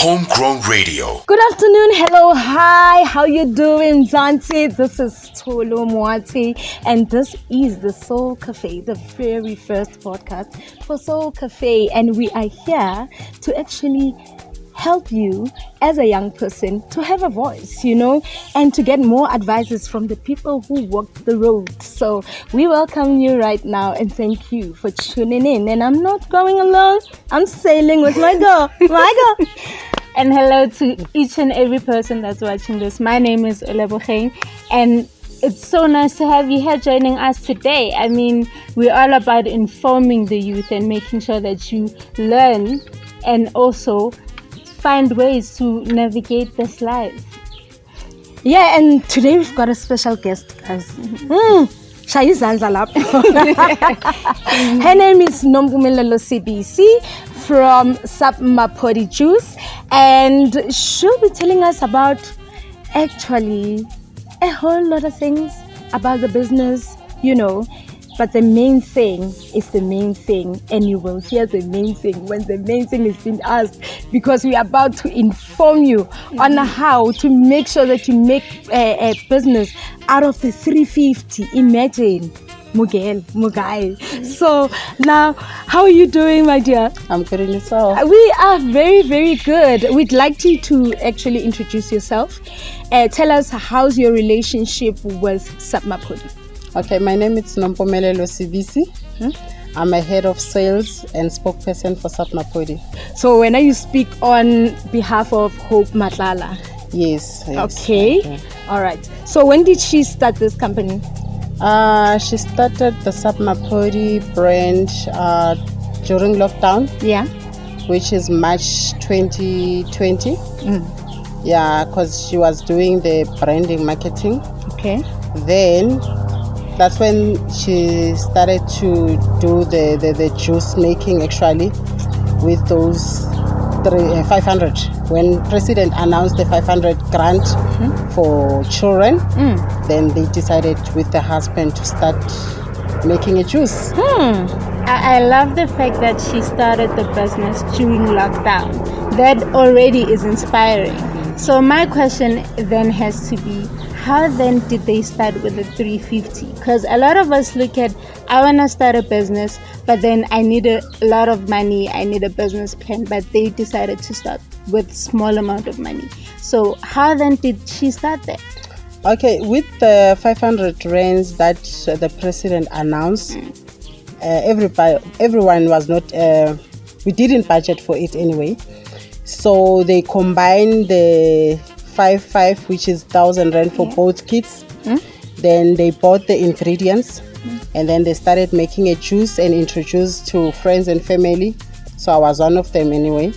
Homegrown Radio. Good afternoon, hello, hi, how you doing, Zanti? This is Tsholo Olebogeng, and this is the Soul Cafe, the very first podcast for Soul Cafe, and we are here to actually help you as a young person to have a voice, and to get more advices from the people who walk the road. So we welcome you right now and thank you for tuning in. And I'm not going alone, I'm sailing with my girl. And hello to each and every person that's watching this. My name is Olebogeng, and it's so nice to have you here joining us today. I mean, we're all about informing the youth and making sure that you learn and also find ways to navigate this life. Yeah, and today we've got a special guest, guys. Her name is Nompumelelo Sibisi from SubMaphodi Juice, and she'll be telling us about actually a whole lot of things about the business, but the main thing is the main thing, and you will hear the main thing when the main thing is being asked, because we are about to inform you on how to make sure that you make a business out of the 350. Imagine. Mugai. So now, how are you doing, my dear? I'm good in yourself. We are very, very good. We'd like you to actually introduce yourself. Tell us, how's your relationship with SubMaphodi? Okay, my name is Nompumelelo Sibisi. I'm a head of sales and spokesperson for SubMaphodi. So when you speak on behalf of Hope Matlala? Yes. Okay. All right. So when did she start this company? She started the SubMaphodi brand during lockdown. Yeah. Which is March 2020. Yeah, because she was doing the branding marketing. Okay. Then that's when she started to do the juice making, actually, with those 500. When President announced the 500 grant for children, then they decided with the husband to start making a juice. I love the fact that she started the business during lockdown. That already is inspiring. So my question then has to be, how then did they start with the 350? Because a lot of us look at, I want to start a business, but then I need a lot of money, I need a business plan, but they decided to start with small amount of money. So how then did she start that? Okay, with the 500 rands that the president announced, everyone was not, we didn't budget for it anyway. So they combined the 5, which is 1,000 rand for both kids. Then they bought the ingredients, and then they started making a juice and introduced to friends and family. So I was one of them anyway.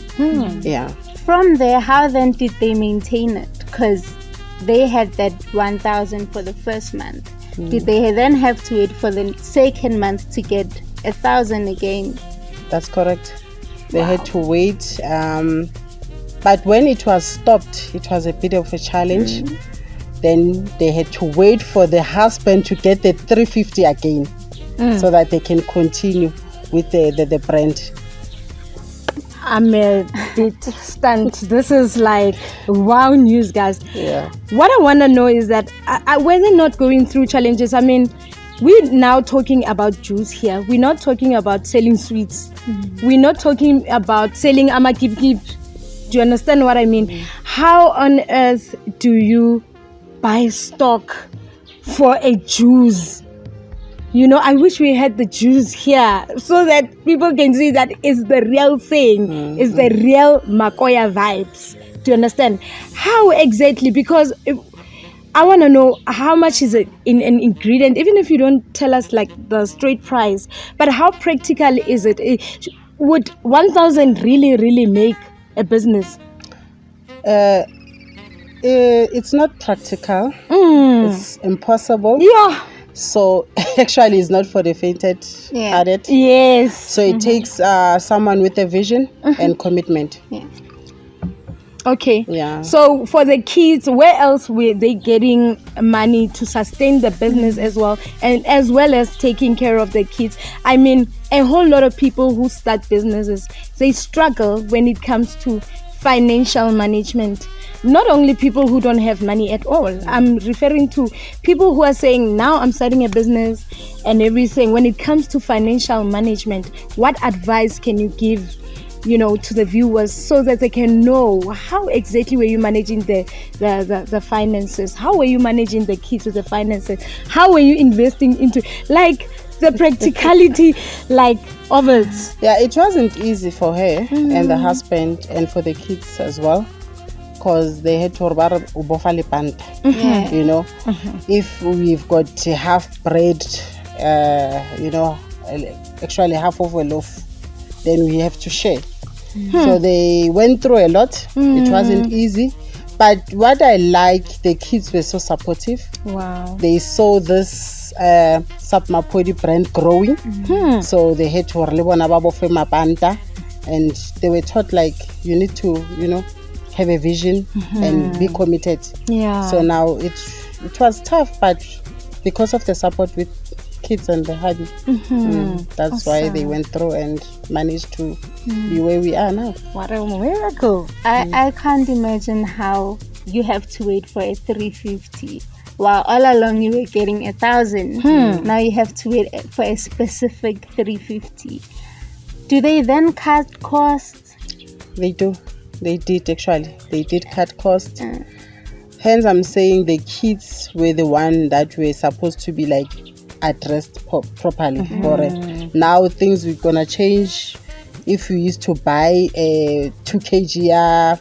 Yeah. From there, how then did they maintain it? Because they had that 1,000 for the first month. Did they then have to wait for the second month to get 1,000 again? That's correct. They had to wait. But when it was stopped, it was a bit of a challenge. Then they had to wait for the husband to get the 350 again, so that they can continue with the brand. I'm a bit stunned. This is like wow news, guys. Yeah. What I want to know is that were they not going through challenges? I mean, we're now talking about juice here. We're not talking about selling sweets. We're not talking about selling amakip. Do you understand what I mean? How on earth do you buy stock for a juice? I wish we had the juice here so that people can see that it's the real thing. It's the real Makoya vibes. Do you understand? How exactly? Because I want to know how much is it in an ingredient, even if you don't tell us like the straight price. But how practical is it? Would 1,000 really make a business? It's not practical. It's impossible. Yeah. So actually, it's not for the fainted-hearted. Yes. So it takes someone with a vision and commitment. Yeah. Okay. Yeah. So for the kids, where else were they getting money to sustain the business as well, and as well as taking care of the kids? I mean, a whole lot of people who start businesses, they struggle when it comes to financial management. Not only people who don't have money at all. I'm referring to people who are saying, now I'm starting a business and everything. When it comes to financial management, what advice can you give, to the viewers so that they can know how exactly were you managing the finances? How were you managing the kids with the finances? How were you investing into, like, the practicality, of it? Yeah, it wasn't easy for her and the husband and for the kids as well, because they had to if we've got half bread, actually half of a loaf, then we have to share. So they went through a lot. It wasn't easy, but what I like, the kids were so supportive. Wow. They saw this SubMaphodi brand growing, so they had to and they were taught, like, you need to have a vision and be committed. Yeah. So now it was tough, but because of the support with kids and the hubby, that's why they went through and managed to be where we are now. What a miracle. I can't imagine how you have to wait for a 350 while all along you were getting 1,000. Now you have to wait for a specific 350. Do they then cut costs? They do. They did, actually. They did cut costs. Hence, I'm saying the kids were the one that were supposed to be, like, addressed properly. Now things are gonna change. If you used to buy a 2 kg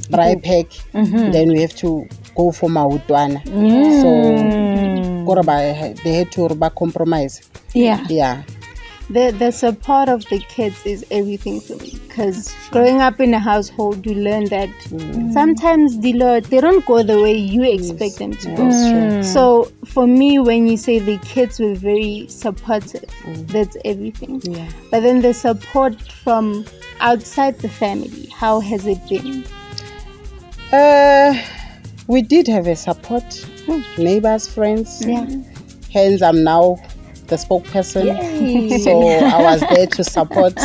dry pack, then we have to go for Mautwana. So they had to compromise. Yeah. The support of the kids is everything for me, because growing up in a household, you learn that sometimes they don't go the way you expect them to go. So for me, when you say the kids were very supportive, that's everything. But then the support from outside the family, how has it been? We did have a support, neighbors, friends. Hence, I'm now the spokesperson. So I was there to support.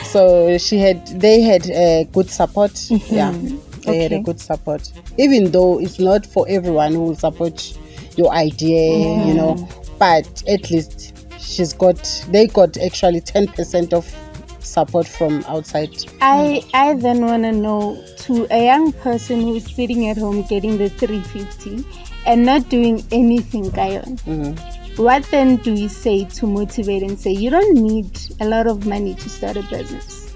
So they had good support. They had a good support, even though it's not for everyone who will support your idea, but at least they got actually 10% of support from outside. I then want to know, to a young person who's sitting at home getting the 350 and not doing anything, Kayon, what then do we say to motivate and say you don't need a lot of money to start a business?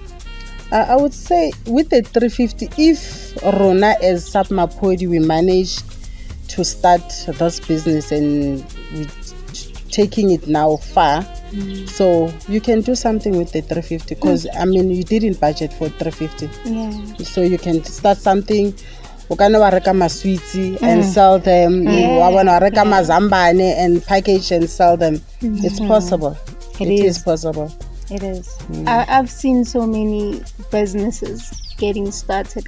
I would say with the 350, if Rona as SubMaphodi, we managed to start this business and we're taking it now far, so you can do something with the 350, because you didn't budget for 350. So you can start something. You can reka masweets and sell them. You want to reka mazambane and package and sell them. It's possible. It is possible. It is. I've seen so many businesses getting started,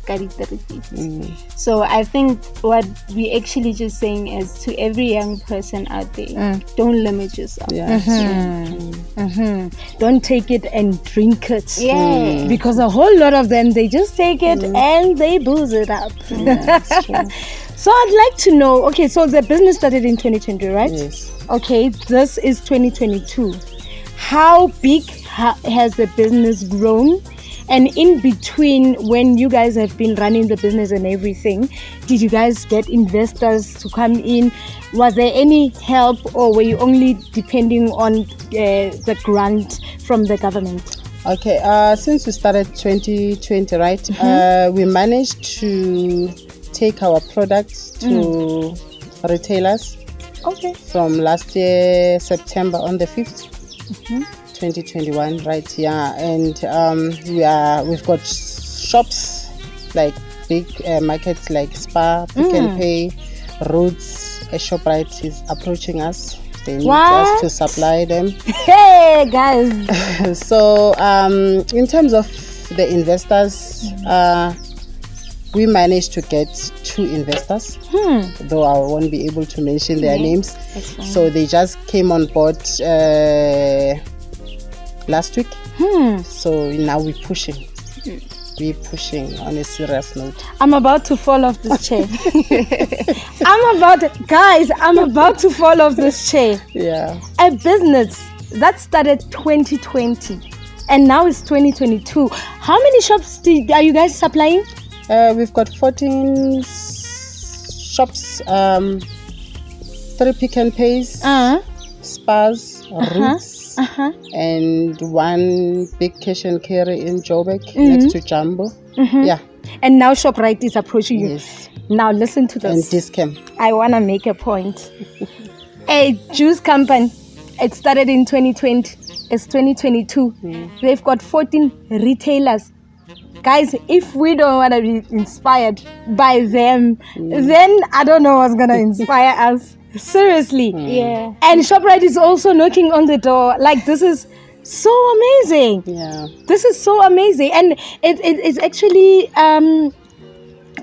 So I think what we actually just saying is, to every young person out there, don't limit yourself. Don't take it and drink it. Because a whole lot of them, they just take it and they booze it up. That's true. So I'd like to know, okay, so the business started in 2020, right? Yes. Okay, this is 2022. How big has the business grown? And in between, when you guys have been running the business and everything, did you guys get investors to come in? Was there any help, or were you only depending on the grant from the government? Okay, since we started 2020, right, we managed to take our products to retailers. Okay. From last year, September on the 5th. 2021, right? Yeah, and we've got shops, like big markets like Spar, Pick and Pay, Roots. A Shoprite is approaching us. They need us to supply them. Hey guys! So in terms of the investors, we managed to get 2 investors, though I won't be able to mention their names. So they just came on board last week. So now we're pushing. We're pushing on a serious note. I'm about to fall off this chair. I'm about to fall off this chair. Yeah. A business that started 2020 and now it's 2022. How many shops are you guys supplying? We've got 14 shops, 3 Pick and Pays, Spars, Roots, and 1 big cash and carry in Joburg next to Jumbo. Yeah. And now Shoprite is approaching you. Yes. Now listen to this. And Discam. I want to make a point. A juice company, it started in 2020. It's 2022. They've got 14 retailers. Guys, if we don't want to be inspired by them, then I don't know what's going to inspire us. Seriously. Yeah. And Shoprite is also knocking on the door. Like, this is so amazing. Yeah. This is so amazing. And it's actually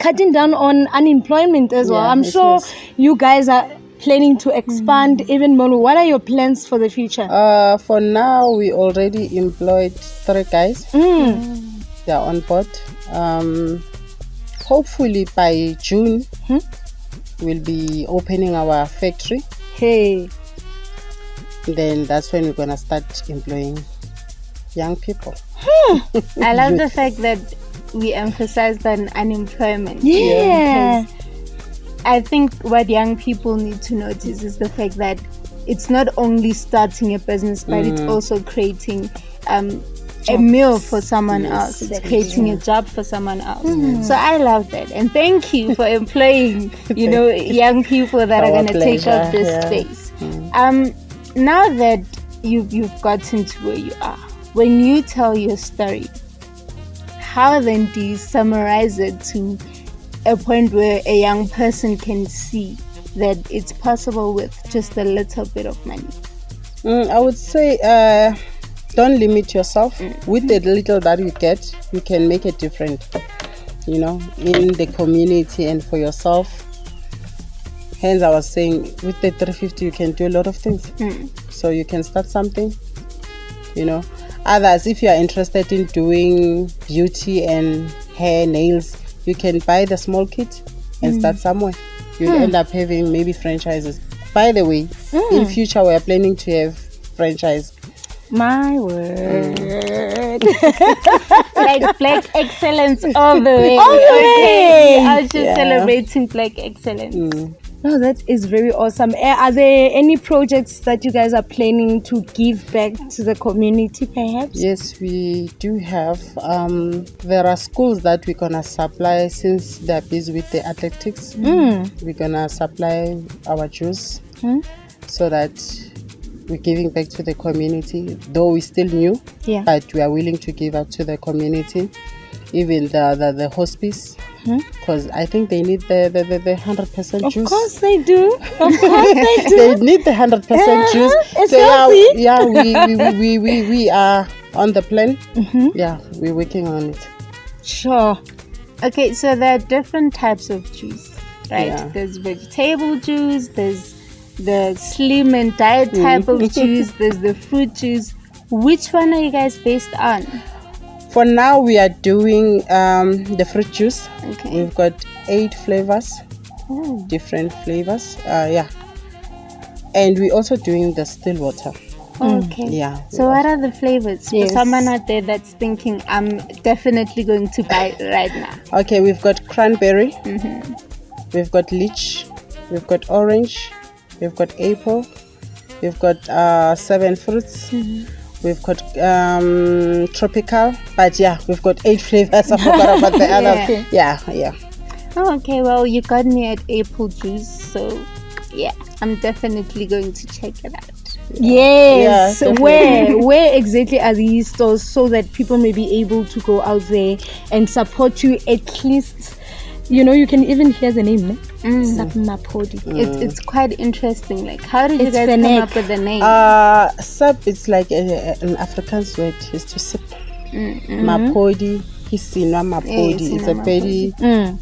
cutting down on unemployment as well. Yeah, I'm it sure is. you guys are planning to expand even more. What are your plans for the future? For now, we already employed 3 guys. They are on board. Hopefully by June, we'll be opening our factory. Hey. Then that's when we're going to start employing young people. I love the fact that we emphasized on unemployment. Yeah. Because I think what young people need to notice is the fact that it's not only starting a business, but it's also creating a meal for someone else. It's creating a job for someone else. So I love that. And thank you for employing, young people that are Our going to take up pleasure, this yeah. space. Now that you've gotten to where you are, when you tell your story, how then do you summarize it to a point where a young person can see that it's possible with just a little bit of money? I would say don't limit yourself. With the little that you get, you can make a difference, in the community and for yourself. Hence, I was saying with the 350, you can do a lot of things. So you can start something, Others, if you are interested in doing beauty and hair, nails, you can buy the small kit and start somewhere. You'll end up having maybe franchises. By the way, in future, we are planning to have franchise. My word. Like black excellence all the way. All the way. I was just celebrating black excellence. No, that is very awesome. Are there any projects that you guys are planning to give back to the community, perhaps? Yes, we do have. There are schools that we're going to supply since they're busy with the athletics. We're going to supply our juice so that we're giving back to the community. Though we're still new, but we are willing to give out to the community. Even the hospice, because I think they need the 100% juice. Of course they do. Of course they do. They need the 100% juice. It's So healthy. we are on the plan. Yeah, we're working on it. Sure. Okay, so there are different types of juice, right? Yeah. There's vegetable juice, there's the slim and diet type of juice, there's the fruit juice. Which one are you guys based on? For now, we are doing the fruit juice. Okay. We've got 8 flavors, different flavors. And we're also doing the still water. Okay. Yeah. So what are the flavors? Yes. For someone out there that's thinking, I'm definitely going to buy it right now. Okay, we've got cranberry. We've got lychee. We've got orange. We've got apple. We've got 7 fruits. We've got tropical, but we've got 8 flavors. I forgot about the others. Yeah. Oh, okay. Well, you got me at apple juice, so I'm definitely going to check it out. Yes. Yeah, where exactly are these stores so that people may be able to go out there and support you at least? You can even hear the name, ne? SubMaphodi. It's quite interesting. Like, how did you It's guys come Fennec. up with the name? Sub, it's like an Afrikaans word, is to sip. Maphodi, hisinwa maphodi. It's a very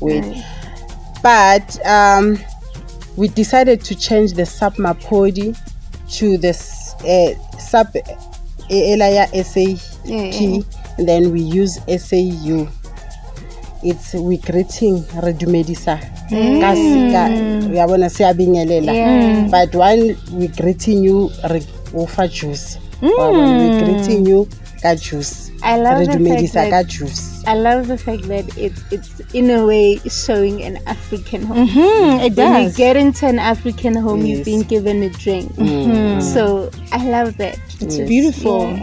word. But we decided to change the SubMaphodi to the Sub Elaya SA key, and then we use SAU. It's we greeting re dumedisa ka ya bona se abingelela, but when we greeting you re ofa juice, we greeting you ka juice. I love the fact that juice. I love the fact that it's in a way showing an African home. It does. When you get into an African home, you've been given a drink. So I love that. It's beautiful.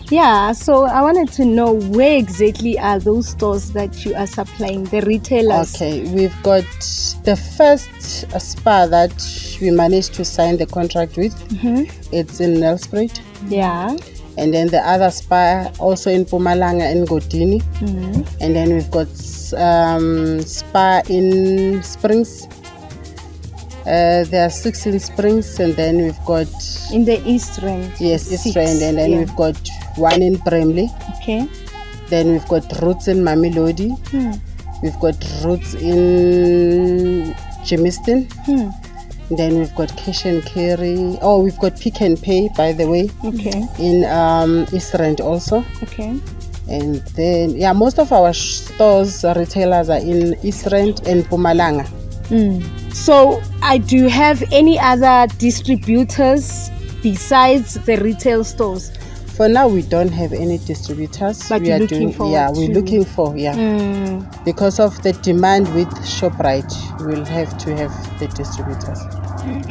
Yeah, so I wanted to know, where exactly are those stores that you are supplying, the retailers? Okay, we've got the first spa that we managed to sign the contract with. It's in Nelspruit. Yeah. And then the other spa also in Mpumalanga and Godini. And then we've got spa in Springs. There are 6 in Springs, and then we've got in the East Rand. Yes, East Rand, and then we've got one in Bramley. Okay. Then we've got roots in Mamelodi. We've got roots in Jamestown. Then we've got cash and carry. Oh, we've got pick and pay, by the way. Okay. In East Rand also. Okay. And then most of our stores, retailers are in East Rand and Mpumalanga. So, do you have any other distributors besides the retail stores? For now, we don't have any distributors. But we're looking for. Because of the demand with Shoprite, we'll have to have the distributors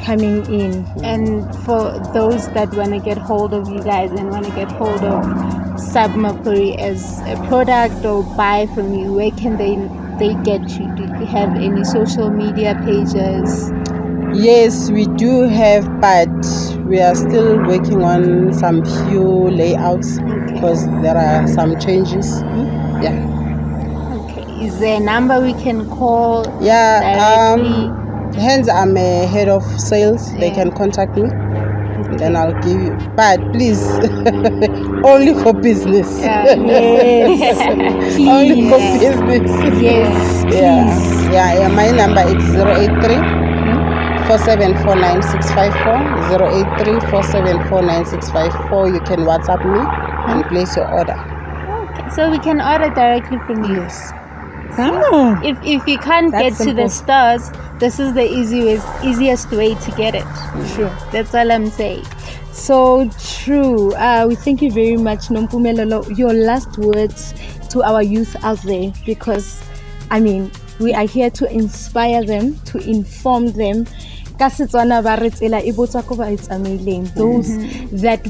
coming in. And for those that want to get hold of you guys and want to get hold of SubMaphodi as a product or buy from you, where can they get you? Do you have any social media pages? Yes, we do have, but we are still working on some few layouts because there are some changes. Okay. Is there a number we can call? Directly? Hence, I'm a head of sales. They can contact me. Then I'll give you. But please, only for business. Only for business. Yes. Yeah. My number is 083 4749654. 083 4749654. You can WhatsApp me and place your order. Okay. So we can order directly from you. Yes. If you can't get to the stores, this is the easiest way to get it. Sure. That's all I'm saying. So true. We thank you very much, Nompumelelo. Your last words to our youth out there, because we are here to inspire them, to inform them. Those that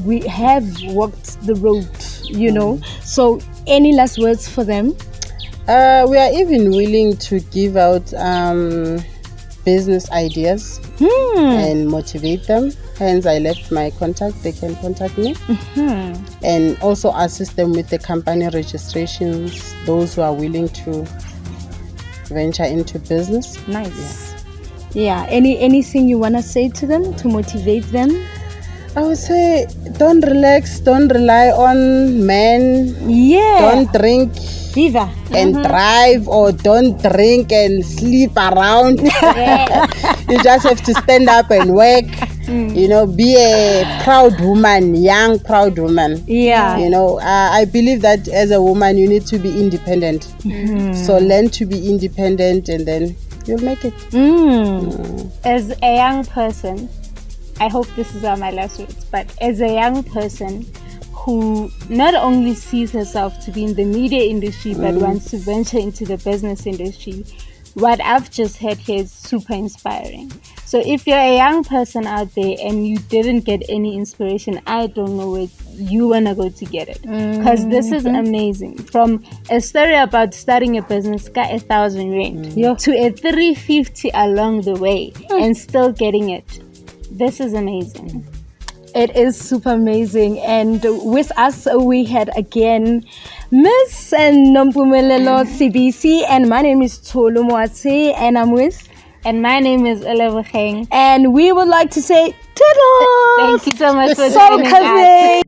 we have walked the road, So any last words for them? We are even willing to give out business ideas and motivate them. Hence, I left my contact. They can contact me and also assist them with the company registrations. Those who are willing to venture into business. Nice. Yeah. Anything you wanna say to them to motivate them? I would say, don't relax. Don't rely on men. Yeah. Don't drink. Viva. And drive, or don't drink and sleep around. You just have to stand up and work. Be a proud woman, young proud woman. Yeah. I believe that as a woman you need to be independent. So learn to be independent, and then you'll make it. As a young person, I hope this is my last words, but as a young person who not only sees herself to be in the media industry but wants to venture into the business industry, what I've just heard here is super inspiring. So if you're a young person out there and you didn't get any inspiration, I don't know where you want to go to get it, because this is amazing. From a story about starting a business, got 1,000 rand to a 350 along the way and still getting it. This is amazing. It is super amazing. And with us, we had again Miss Nompumelelo Sibisi, and my name is Tsholo Olebogeng, and I'm with... And my name is Olebogeng. And we would like to say, toodles! Thank you so much for joining us.